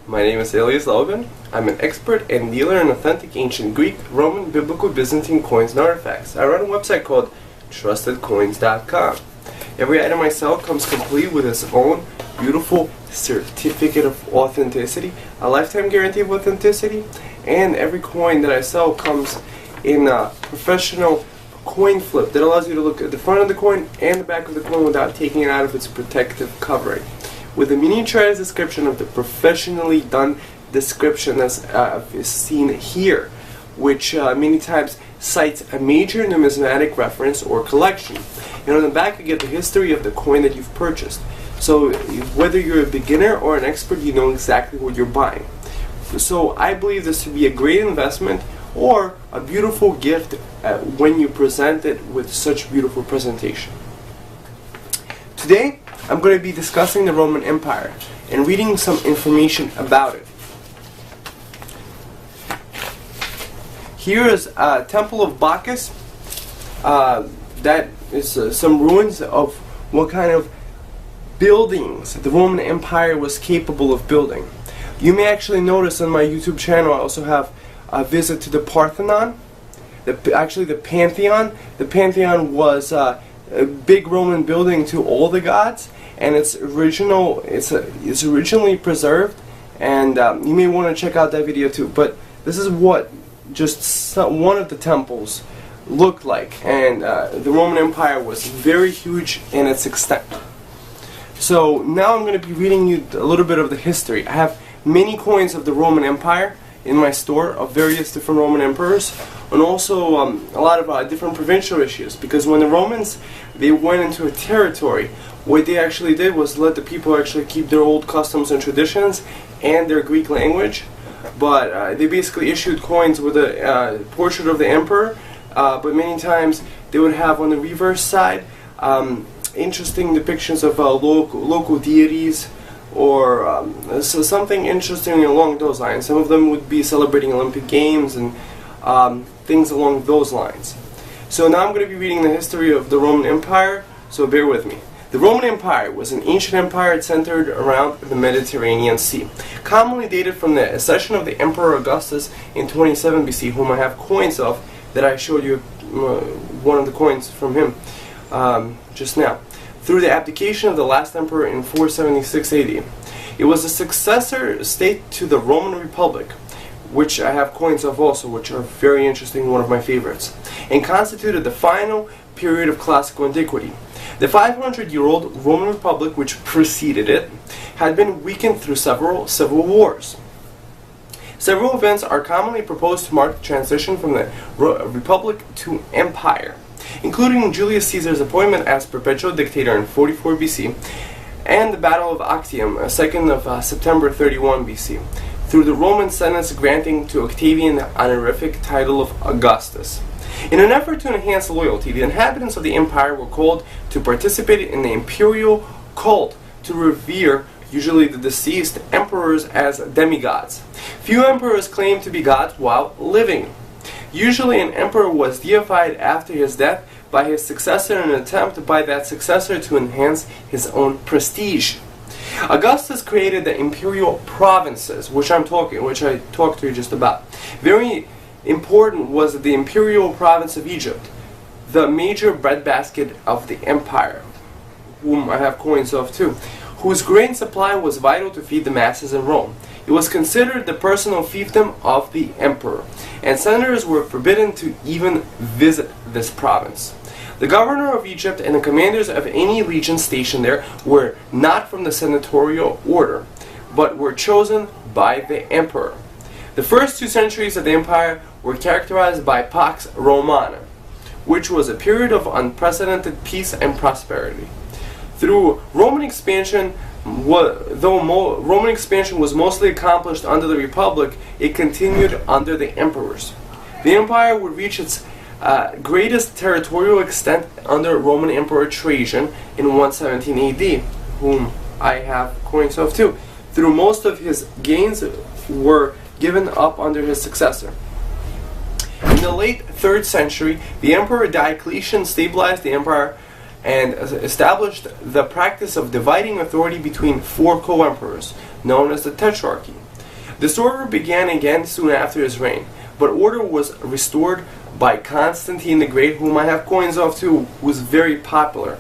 My name is Lydia. I'm an expert and dealer in authentic ancient Greek, Roman, Biblical, Byzantine coins and artifacts. I run a website called TrustedCoinscom. Every item I sell comes complete with its own beautiful certificate of authenticity, a lifetime guarantee of authenticity, and every coin that I sell comes in a professional coin flip that allows you to look at the front of the coin and the back of the coin without taking it out of its protective covering, with a miniaturized description of the professionally done description as is seen here, which many times cites a major numismatic reference or collection. And on the back you get the history of the coin that you've purchased. So whether you're a beginner or an expert, you know exactly what you're buying. So I believe this to be a great investment or a beautiful gift when you present it with such beautiful presentation. Today I'm going to be discussing the Roman Empire and reading some information about it. Here is a Temple of Bacchus. That is some ruins of what kind of buildings the Roman Empire was capable of building. You may actually notice on my YouTube channel I also have a visit to the Parthenon, actually the Pantheon. The Pantheon was a big Roman building to all the gods, and it's originally preserved, and you may want to check out that video too. But this is what just one of the temples looked like, and the Roman Empire was very huge in its extent. So now I'm going to be reading you a little bit of the history. I have many coins of the Roman Empire in my store of various different Roman emperors, and also a lot of different provincial issues, because when the Romans they went into a territory, what they actually did was let the people actually keep their old customs and traditions and their Greek language, but they basically issued coins with a portrait of the emperor, but many times they would have on the reverse side interesting depictions of local deities, or so something interesting along those lines. Some of them would be celebrating Olympic Games and things along those lines. So now I'm going to be reading the history of the Roman Empire, so bear with me. The Roman Empire was an ancient empire centered around the Mediterranean Sea, commonly dated from the accession of the Emperor Augustus in 27 BC, whom I have coins of that I showed you one of the coins from him just now, through the abdication of the last emperor in 476 AD. It was a successor state to the Roman Republic, which I have coins of also, which are very interesting, one of my favorites, and constituted the final period of classical antiquity. The 500-year-old Roman Republic, which preceded it, had been weakened through several civil wars. Several events are commonly proposed to mark the transition from the Republic to Empire, including Julius Caesar's appointment as perpetual dictator in 44 BC, and the Battle of Actium, 2nd of September 31 BC, through the Roman Senate's granting to Octavian the honorific title of Augustus. In an effort to enhance loyalty, the inhabitants of the empire were called to participate in the imperial cult to revere usually the deceased emperors as demigods. Few emperors claimed to be gods while living. Usually an emperor was deified after his death by his successor in an attempt by that successor to enhance his own prestige. Augustus created the imperial provinces, which I talked to you just about. Very important was the imperial province of Egypt, the major breadbasket of the empire, whom I have coins of too, whose grain supply was vital to feed the masses in Rome. It was considered the personal fiefdom of the emperor, and senators were forbidden to even visit this province. The governor of Egypt and the commanders of any legion stationed there were not from the senatorial order, but were chosen by the emperor. The first 2 centuries of the empire were characterized by Pax Romana, which was a period of unprecedented peace and prosperity. Through Roman expansion, Roman expansion was mostly accomplished under the Republic, it continued under the emperors. The empire would reach its greatest territorial extent under Roman Emperor Trajan in 117 AD, whom I have coins of too. Through most of his gains were given up under his successor. In the late 3rd century, the Emperor Diocletian stabilized the empire and established the practice of dividing authority between 4 co-emperors, known as the Tetrarchy. Disorder began again soon after his reign, but order was restored by Constantine the Great, whom I have coins of too, who was very popular.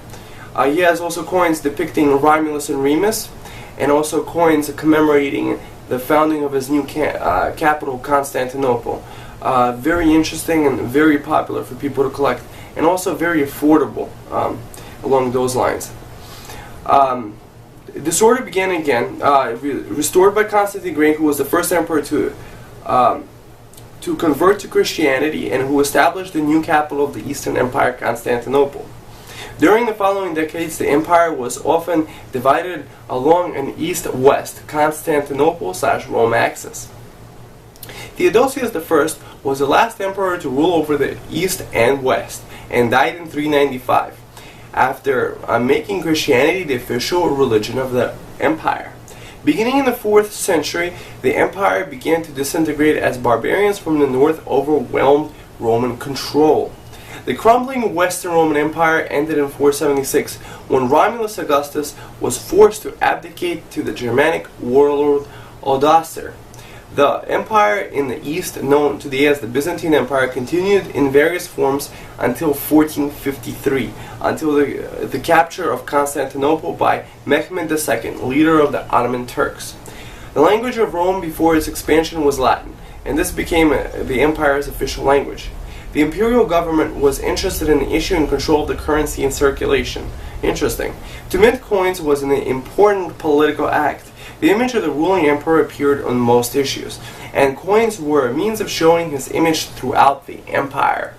He has also coins depicting Romulus and Remus, and also coins commemorating the founding of his new capital, Constantinople. Very interesting and very popular for people to collect, and also very affordable along those lines. Disorder began again, restored by Constantine the Great, who was the first emperor to convert to Christianity and who established the new capital of the Eastern Empire, Constantinople. During the following decades, the empire was often divided along an east-west Constantinople/Rome axis. Theodosius I was the last emperor to rule over the east and west, and died in 395, after making Christianity the official religion of the empire. Beginning in the 4th century, the empire began to disintegrate as barbarians from the north overwhelmed Roman control. The crumbling Western Roman Empire ended in 476 when Romulus Augustus was forced to abdicate to the Germanic warlord Odoacer. The empire in the east, known today as the Byzantine Empire, continued in various forms until 1453, until the capture of Constantinople by Mehmed II, leader of the Ottoman Turks. The language of Rome before its expansion was Latin, and this became the empire's official language. The imperial government was interested in issuing control of the currency in circulation. Interesting. To mint coins was an important political act. The image of the ruling emperor appeared on most issues, and coins were a means of showing his image throughout the empire.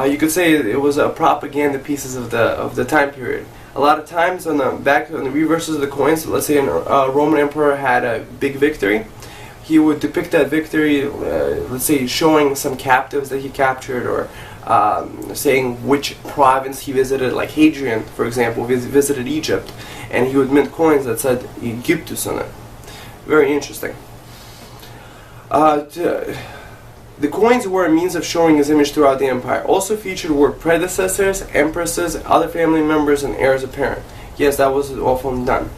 You could say it was a propaganda pieces of the time period. A lot of times on the reverses of the coins, let's say a Roman emperor had a big victory, he would depict that victory, let's say showing some captives that he captured, or saying which province he visited, like Hadrian, for example, visited Egypt, and he would mint coins that said Egyptus on it. Very interesting. The coins were a means of showing his image throughout the empire. Also featured were predecessors, empresses, other family members, and heirs apparent. Yes, that was often done.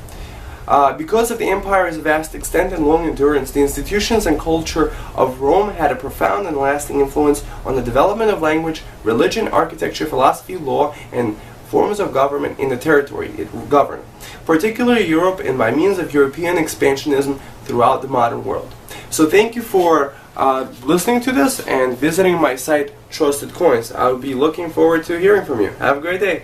Because of the empire's vast extent and long endurance, the institutions and culture of Rome had a profound and lasting influence on the development of language, religion, architecture, philosophy, law, and forms of government in the territory it governed, particularly Europe, and by means of European expansionism throughout the modern world. So thank you for listening to this and visiting my site, Trusted Coins. I'll be looking forward to hearing from you. Have a great day.